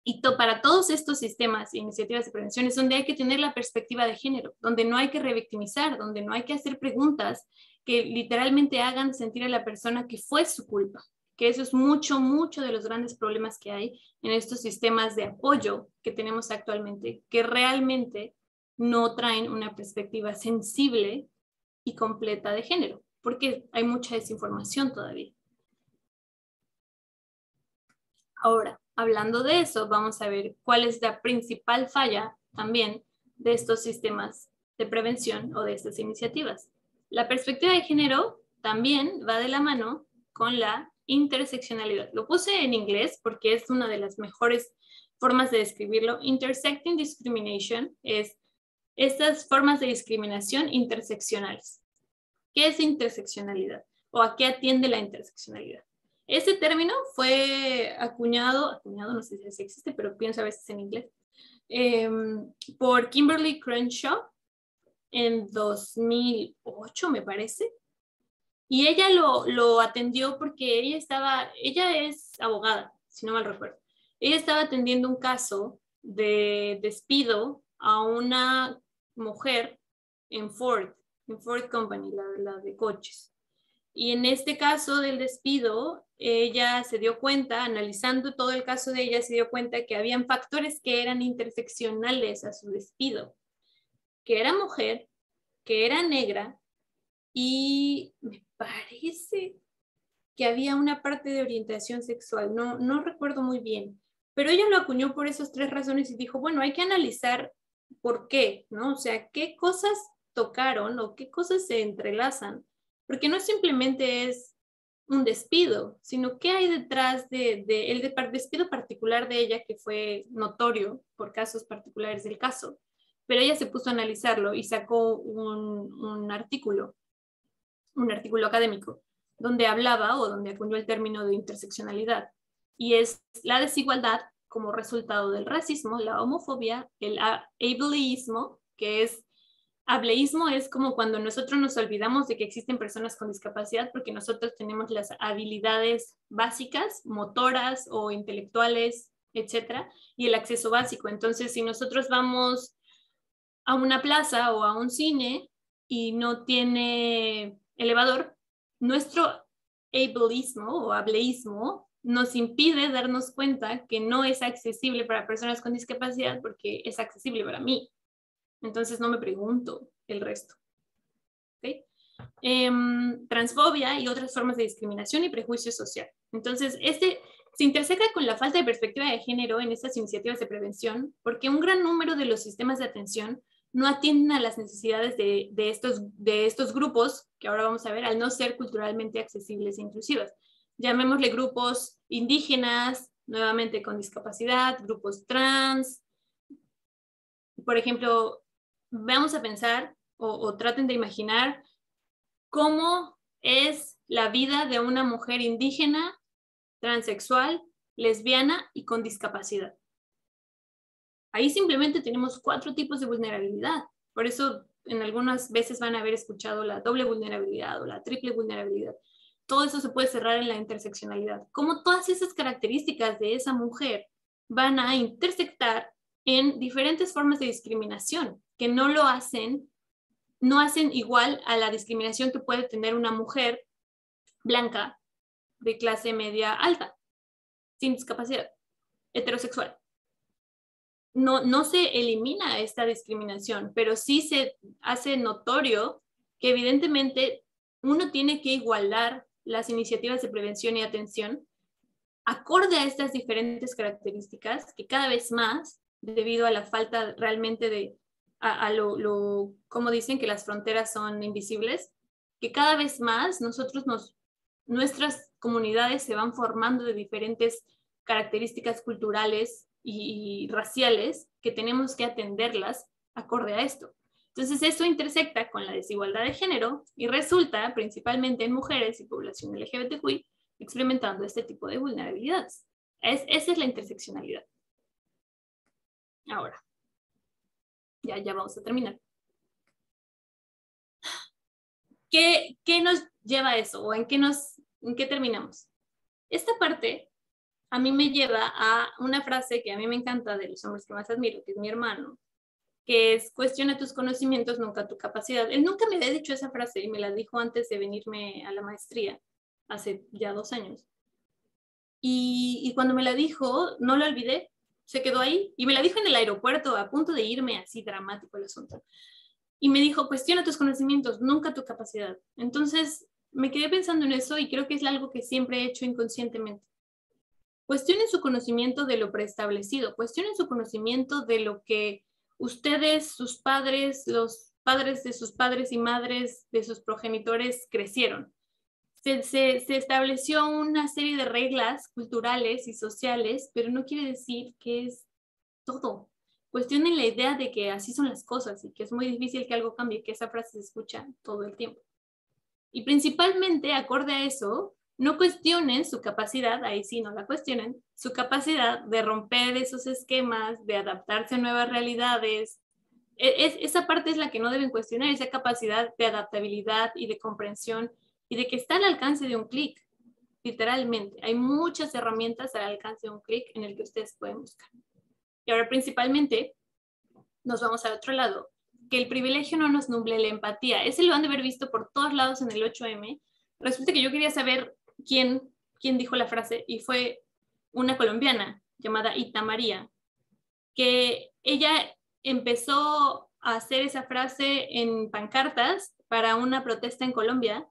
Y para todos estos sistemas e iniciativas de prevención es donde hay que tener la perspectiva de género, donde no hay que revictimizar, donde no hay que hacer preguntas que literalmente hagan sentir a la persona que fue su culpa, que eso es mucho de los grandes problemas que hay en estos sistemas de apoyo que tenemos actualmente, que realmente no traen una perspectiva sensible y completa de género, porque hay mucha desinformación todavía. Ahora, hablando de eso, vamos a ver cuál es la principal falla también de estos sistemas de prevención o de estas iniciativas. La perspectiva de género también va de la mano con la interseccionalidad. Lo puse en inglés porque es una de las mejores formas de describirlo. Intersecting discrimination es estas formas de discriminación interseccionales. ¿Qué es interseccionalidad? ¿O a qué atiende la interseccionalidad? Este término fue acuñado, no sé si existe, pero pienso a veces en inglés, por Kimberly Crenshaw en 2008, me parece. Y ella lo atendió porque ella es abogada, si no mal recuerdo. Ella estaba atendiendo un caso de despido a una mujer en Ford Company, la de coches. Y en este caso del despido, ella se dio cuenta, analizando todo el caso de ella, se dio cuenta que habían factores que eran interseccionales a su despido, que era mujer, que era negra, y me parece que había una parte de orientación sexual, no recuerdo muy bien, pero ella lo acuñó por esas tres razones y dijo, bueno, hay que analizar por qué, ¿no? O sea, qué cosas tocaron o qué cosas se entrelazan, porque no simplemente es un despido, sino qué hay detrás el despido particular de ella, que fue notorio por casos particulares del caso, pero ella se puso a analizarlo y sacó un artículo académico, donde hablaba o donde acuñó el término de interseccionalidad, y es la desigualdad como resultado del racismo, la homofobia, el ableísmo, que es ableísmo es como cuando nosotros nos olvidamos de que existen personas con discapacidad porque nosotros tenemos las habilidades básicas, motoras o intelectuales, etcétera, y el acceso básico. Entonces, si nosotros vamos a una plaza o a un cine y no tiene elevador, nuestro ableísmo o ableísmo nos impide darnos cuenta que no es accesible para personas con discapacidad porque es accesible para mí. Entonces no me pregunto el resto. ¿Okay? Transfobia y otras formas de discriminación y prejuicio social. Entonces, se interseca con la falta de perspectiva de género en estas iniciativas de prevención, porque un gran número de los sistemas de atención no atienden a las necesidades de estos grupos, que ahora vamos a ver, al no ser culturalmente accesibles e inclusivas. Llamémosle grupos indígenas, nuevamente con discapacidad, grupos trans. Por ejemplo, vamos a pensar o traten de imaginar cómo es la vida de una mujer indígena, transexual, lesbiana y con discapacidad. Ahí simplemente tenemos 4 tipos de vulnerabilidad. Por eso en algunas veces van a haber escuchado la doble vulnerabilidad o la triple vulnerabilidad. Todo eso se puede cerrar en la interseccionalidad. Cómo todas esas características de esa mujer van a intersectar en diferentes formas de discriminación que no hacen igual a la discriminación que puede tener una mujer blanca de clase media alta, sin discapacidad, heterosexual. No se elimina esta discriminación, pero sí se hace notorio que evidentemente uno tiene que igualar las iniciativas de prevención y atención acorde a estas diferentes características que cada vez más, debido a la falta realmente de, como dicen que las fronteras son invisibles, que cada vez más nuestras comunidades se van formando de diferentes características culturales y raciales que tenemos que atenderlas acorde a esto. Entonces eso intersecta con la desigualdad de género y resulta principalmente en mujeres y población LGBTQI experimentando este tipo de vulnerabilidades. Esa es la interseccionalidad. Ahora, ya vamos a terminar. ¿Qué nos lleva a eso? ¿O en qué terminamos? Esta parte a mí me lleva a una frase que a mí me encanta de los hombres que más admiro, que es mi hermano, que es: cuestiona tus conocimientos, nunca tu capacidad. Él nunca me había dicho esa frase y me la dijo antes de venirme a la maestría, hace ya 2 años. Y cuando me la dijo, no la olvidé, se quedó ahí. Y me la dijo en el aeropuerto, a punto de irme, así dramático el asunto. Y me dijo: cuestiona tus conocimientos, nunca tu capacidad. Entonces me quedé pensando en eso y creo que es algo que siempre he hecho inconscientemente. Cuestionen su conocimiento de lo preestablecido, cuestionen su conocimiento de lo que ustedes, sus padres, los padres de sus padres y madres de sus progenitores crecieron. Se estableció una serie de reglas culturales y sociales, pero no quiere decir que es todo. Cuestionen la idea de que así son las cosas y que es muy difícil que algo cambie, que esa frase se escucha todo el tiempo. Y principalmente, acorde a eso, no cuestionen su capacidad, ahí sí no la cuestionen, su capacidad de romper esos esquemas, de adaptarse a nuevas realidades. Esa parte es la que no deben cuestionar, esa capacidad de adaptabilidad y de comprensión y de que está al alcance de un clic, literalmente. Hay muchas herramientas al alcance de un clic en el que ustedes pueden buscar. Y ahora principalmente nos vamos al otro lado, que el privilegio no nos nuble la empatía. Ese lo han de haber visto por todos lados en el 8M. Resulta que yo quería saber quién dijo la frase y fue una colombiana llamada Ita María, que ella empezó a hacer esa frase en pancartas para una protesta en Colombia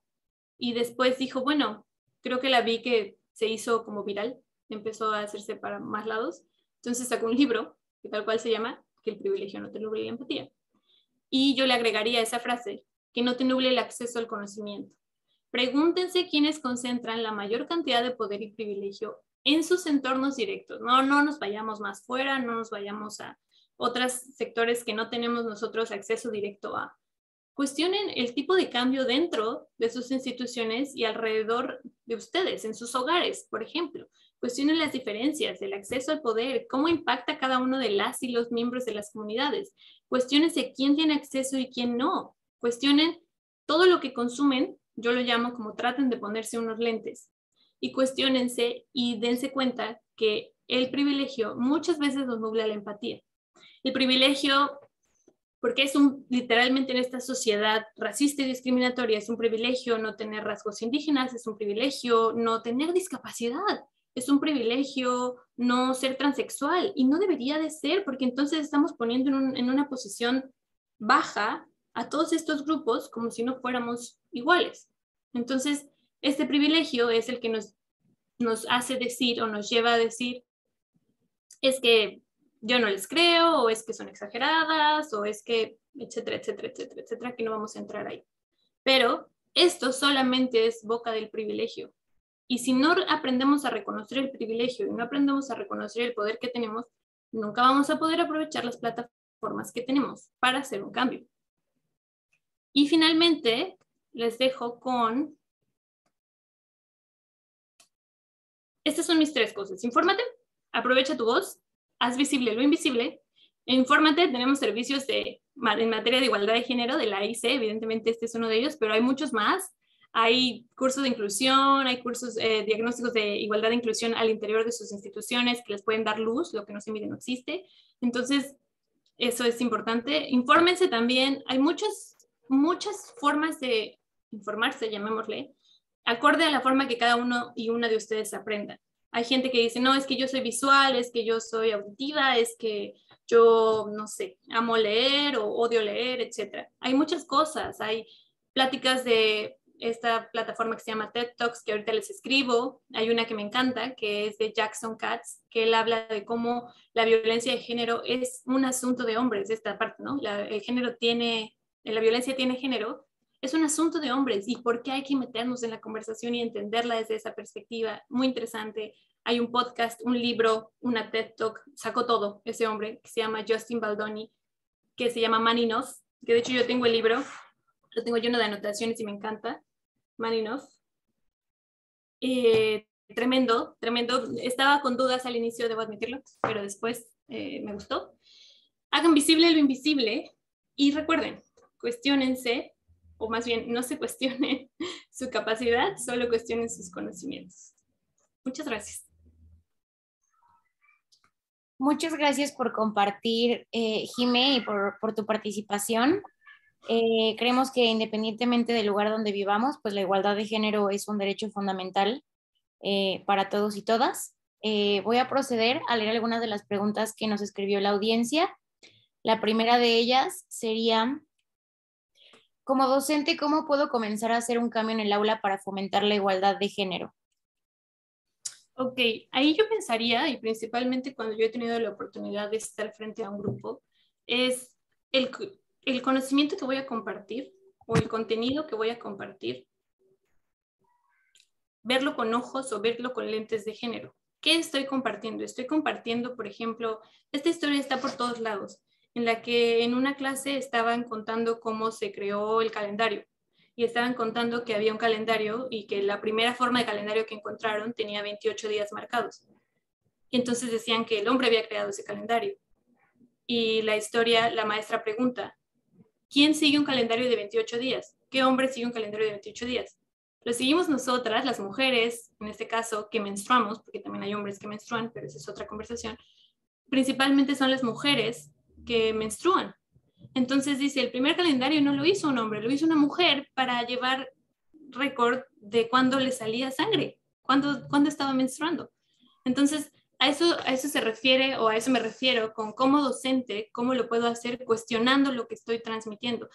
y después dijo, bueno, creo que la vi que se hizo como viral, empezó a hacerse para más lados, entonces sacó un libro que tal cual se llama Que el privilegio no te nuble la empatía. Y yo le agregaría esa frase, que no te nuble el acceso al conocimiento. Pregúntense quiénes concentran la mayor cantidad de poder y privilegio en sus entornos directos. No nos vayamos más fuera, no nos vayamos a otros sectores que no tenemos nosotros acceso directo a. Cuestionen el tipo de cambio dentro de sus instituciones y alrededor de ustedes, en sus hogares, por ejemplo. Cuestionen las diferencias, el acceso al poder, cómo impacta cada uno de las y los miembros de las comunidades. Cuestiónense quién tiene acceso y quién no. Cuestionen todo lo que consumen, yo lo llamo como traten de ponerse unos lentes. Y cuestiónense y dense cuenta que el privilegio muchas veces nos nubla la empatía. El privilegio, porque es literalmente en esta sociedad racista y discriminatoria, es un privilegio no tener rasgos indígenas, es un privilegio no tener discapacidad, es un privilegio no ser transexual y no debería de ser, porque entonces estamos poniendo en una posición baja a todos estos grupos como si no fuéramos iguales. Entonces, este privilegio es el que nos hace decir o nos lleva a decir, es que yo no les creo, o es que son exageradas, o es que, etcétera, etcétera, etcétera, etcétera, que no vamos a entrar ahí. Pero esto solamente es boca del privilegio. Y si no aprendemos a reconocer el privilegio y no aprendemos a reconocer el poder que tenemos, nunca vamos a poder aprovechar las plataformas que tenemos para hacer un cambio. Y finalmente, les dejo con... Estas son mis 3 cosas. Infórmate, aprovecha tu voz, haz visible lo invisible. Infórmate, tenemos servicios en materia de igualdad de género de la IC, evidentemente este es uno de ellos, pero hay muchos más. Hay cursos de inclusión, hay cursos diagnósticos de igualdad de inclusión al interior de sus instituciones que les pueden dar luz, lo que no se mide no existe. Entonces, eso es importante. Infórmense también, hay muchas formas de informarse, llamémosle, acorde a la forma que cada uno y una de ustedes aprenda. Hay gente que dice, no, es que yo soy visual, es que yo soy auditiva, es que yo, no sé, amo leer o odio leer, etc. Hay muchas cosas, hay pláticas de esta plataforma que se llama TED Talks, que ahorita les escribo. Hay una que me encanta, que es de Jackson Katz, que él habla de cómo la violencia de género es un asunto de hombres, esta parte, ¿no? El género tiene, la violencia tiene género, es un asunto de hombres y por qué hay que meternos en la conversación y entenderla desde esa perspectiva. Muy interesante. Hay un podcast, un libro, una TED Talk, sacó todo ese hombre que se llama Justin Baldoni, que se llama Man Enough, que de hecho yo tengo el libro, lo tengo lleno de anotaciones y me encanta. Man Enough. Tremendo, tremendo. Estaba con dudas al inicio, debo admitirlo, pero después me gustó. Hagan visible lo invisible y recuerden, cuestiónense, o más bien no se cuestionen su capacidad, solo cuestionen sus conocimientos. Muchas gracias. Muchas gracias por compartir, Jimé, y por tu participación. Creemos que independientemente del lugar donde vivamos, pues la igualdad de género es un derecho fundamental para todos y todas. Voy a proceder a leer algunas de las preguntas que nos escribió la audiencia. La primera de ellas sería, como docente, ¿cómo puedo comenzar a hacer un cambio en el aula para fomentar la igualdad de género? Ok, ahí yo pensaría, y principalmente cuando yo he tenido la oportunidad de estar frente a un grupo, es el conocimiento que voy a compartir o el contenido que voy a compartir, verlo con ojos o verlo con lentes de género. ¿Qué estoy compartiendo? Estoy compartiendo, por ejemplo, esta historia está por todos lados, en la que en una clase estaban contando cómo se creó el calendario y estaban contando que había un calendario y que la primera forma de calendario que encontraron tenía 28 días marcados. Y entonces decían que el hombre había creado ese calendario. Y la historia, la maestra pregunta, ¿quién sigue un calendario de 28 días? ¿Qué hombre sigue un calendario de 28 días? Lo seguimos nosotras, las mujeres, en este caso, que menstruamos, porque también hay hombres que menstruan, pero esa es otra conversación. Principalmente son las mujeres que menstruan. Entonces dice, el primer calendario no lo hizo un hombre, lo hizo una mujer para llevar récord de cuándo le salía sangre, cuándo estaba menstruando. Entonces, a eso se refiere, o a eso me refiero, con como docente, cómo lo puedo hacer cuestionando lo que estoy transmitiendo,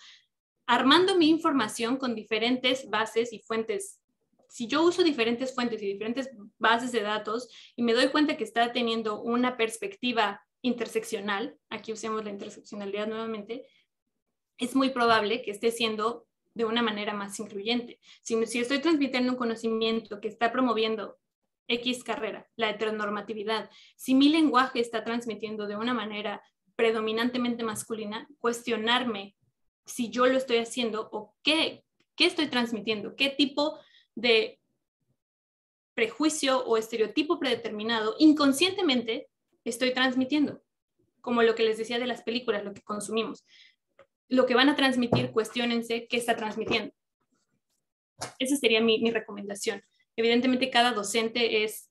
armando mi información con diferentes bases y fuentes. Si yo uso diferentes fuentes y diferentes bases de datos y me doy cuenta que está teniendo una perspectiva interseccional, aquí usemos la interseccionalidad nuevamente, es muy probable que esté siendo de una manera más incluyente. Si estoy transmitiendo un conocimiento que está promoviendo X carrera, la heteronormatividad, si mi lenguaje está transmitiendo de una manera predominantemente masculina, cuestionarme si yo lo estoy haciendo o qué estoy transmitiendo, qué tipo de prejuicio o estereotipo predeterminado inconscientemente estoy transmitiendo, como lo que les decía de las películas, lo que consumimos. Lo que van a transmitir, cuestiónense qué está transmitiendo. Esa sería mi recomendación. Evidentemente cada docente es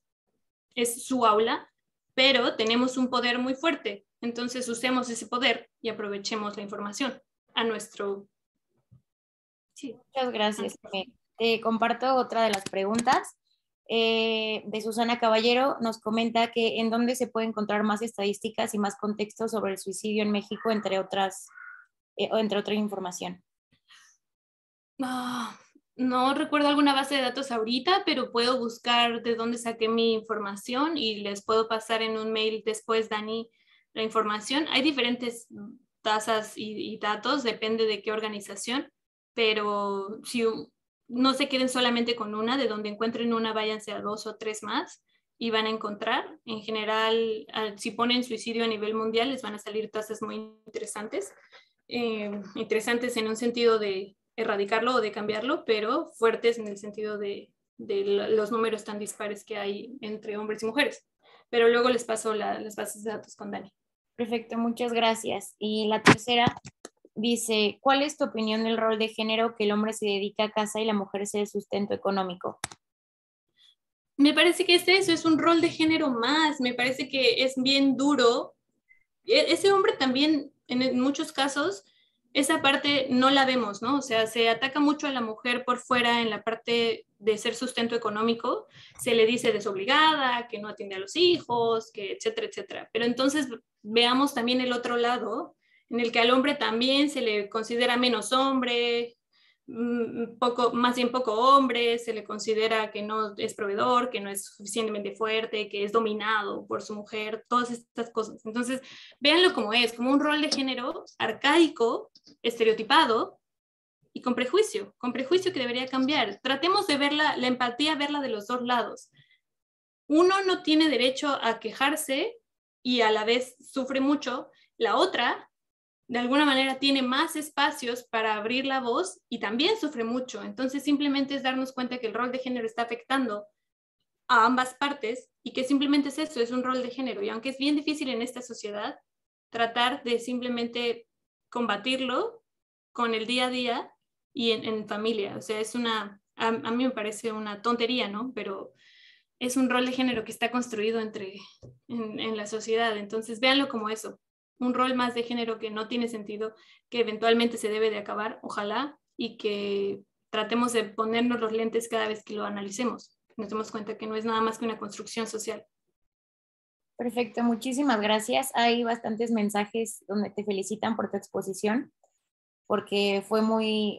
su aula, pero tenemos un poder muy fuerte. Entonces usemos ese poder y aprovechemos la información a nuestro... Sí. Muchas gracias. Te comparto otra de las preguntas. De Susana Caballero nos comenta que en dónde se puede encontrar más estadísticas y más contexto sobre el suicidio en México, entre otras o entre otra información. No recuerdo alguna base de datos ahorita, pero puedo buscar de dónde saqué mi información y les puedo pasar en un mail después, Dani, la información. Hay diferentes tasas y datos, depende de qué organización, pero si no se queden solamente con una, de donde encuentren una, váyanse a 2 o 3 más y van a encontrar. En general, si ponen suicidio a nivel mundial, les van a salir tasas muy interesantes. Interesantes en un sentido de erradicarlo o de cambiarlo, pero fuertes en el sentido de los números tan dispares que hay entre hombres y mujeres. Pero luego les paso las bases de datos con Dani. Perfecto, muchas gracias. Y la tercera dice, ¿cuál es tu opinión del rol de género que el hombre se dedica a casa y la mujer es el sustento económico? Me parece que eso, es un rol de género más, me parece que es bien duro. Ese hombre también, en muchos casos, esa parte no la vemos, ¿no? O sea, se ataca mucho a la mujer por fuera en la parte de ser sustento económico, se le dice desobligada, que no atiende a los hijos, que etcétera, etcétera. Pero entonces veamos también el otro lado, en el que al hombre también se le considera menos hombre, más bien poco hombre, se le considera que no es proveedor, que no es suficientemente fuerte, que es dominado por su mujer, todas estas cosas. Entonces, véanlo como es, como un rol de género arcaico, estereotipado y con prejuicio que debería cambiar. Tratemos de verla, la empatía, verla de los dos lados. Uno no tiene derecho a quejarse y a la vez sufre mucho. La otra de alguna manera tiene más espacios para abrir la voz y también sufre mucho. Entonces simplemente es darnos cuenta que el rol de género está afectando a ambas partes y que simplemente es eso, es un rol de género. Y aunque es bien difícil en esta sociedad, tratar de simplemente combatirlo con el día a día y en familia. O sea, a mí me parece una tontería, ¿no? Pero es un rol de género que está construido en la sociedad. Entonces, véanlo como eso, un rol más de género que no tiene sentido, que eventualmente se debe de acabar, ojalá, y que tratemos de ponernos los lentes cada vez que lo analicemos. Nos demos cuenta que no es nada más que una construcción social. Perfecto, muchísimas gracias. Hay bastantes mensajes donde te felicitan por tu exposición, porque fue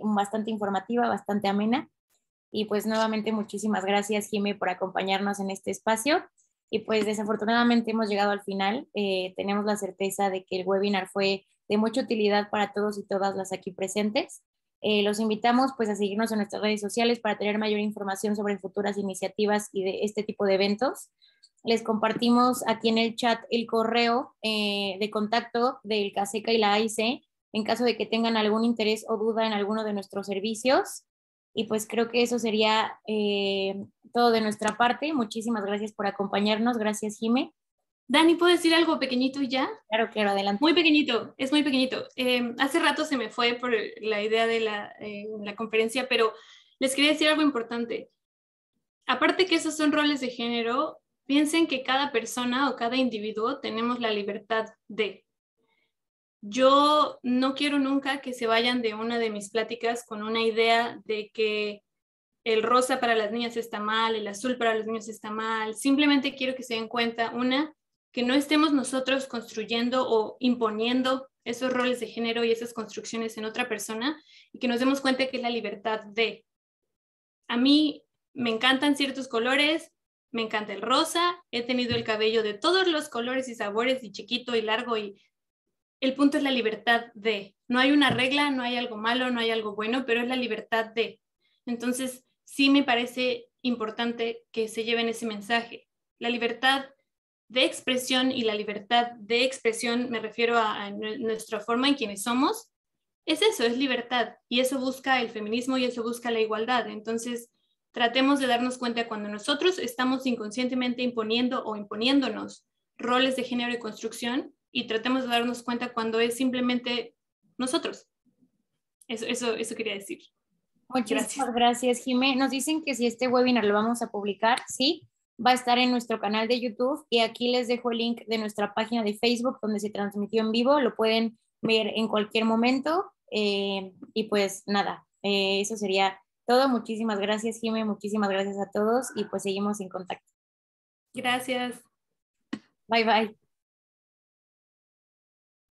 bastante informativa, bastante amena. Y pues nuevamente muchísimas gracias, Jimé, por acompañarnos en este espacio. Y pues desafortunadamente hemos llegado al final. Tenemos la certeza de que el webinar fue de mucha utilidad para todos y todas las aquí presentes. Los invitamos pues a seguirnos en nuestras redes sociales para tener mayor información sobre futuras iniciativas y de este tipo de eventos. Les compartimos aquí en el chat el correo de contacto del CASECA y la AIC en caso de que tengan algún interés o duda en alguno de nuestros servicios. Y pues creo que eso sería todo de nuestra parte. Muchísimas gracias por acompañarnos. Gracias, Jime. Dani, ¿puedo decir algo pequeñito y ya? Claro, claro, adelante. Muy pequeñito, es muy pequeñito. Hace rato se me fue por la idea de la conferencia, pero les quería decir algo importante. Aparte que esos son roles de género, piensen que cada persona o cada individuo tenemos la libertad de. Yo no quiero nunca que se vayan de una de mis pláticas con una idea de que el rosa para las niñas está mal, el azul para los niños está mal. Simplemente quiero que se den cuenta, que no estemos nosotros construyendo o imponiendo esos roles de género y esas construcciones en otra persona y que nos demos cuenta que es la libertad de. A mí me encantan ciertos colores, me encanta el rosa, he tenido el cabello de todos los colores y sabores y chiquito y largo y el punto es la libertad de. No hay una regla, no hay algo malo, no hay algo bueno, pero es la libertad de. Entonces, sí me parece importante que se lleven ese mensaje. La libertad de expresión y la libertad de expresión, me refiero a nuestra forma en quienes somos, es eso, es libertad. Y eso busca el feminismo y eso busca la igualdad. Entonces, tratemos de darnos cuenta cuando nosotros estamos inconscientemente imponiendo o imponiéndonos roles de género y construcción y tratemos de darnos cuenta cuando es simplemente nosotros. Eso quería decir. Muchísimas gracias, Jimé. Nos dicen que si este webinar lo vamos a publicar, sí, va a estar en nuestro canal de YouTube y aquí les dejo el link de nuestra página de Facebook donde se transmitió en vivo. Lo pueden ver en cualquier momento y pues nada, eso sería todo. Muchísimas gracias, Jimé. Muchísimas gracias a todos y pues seguimos en contacto. Gracias. Bye, bye.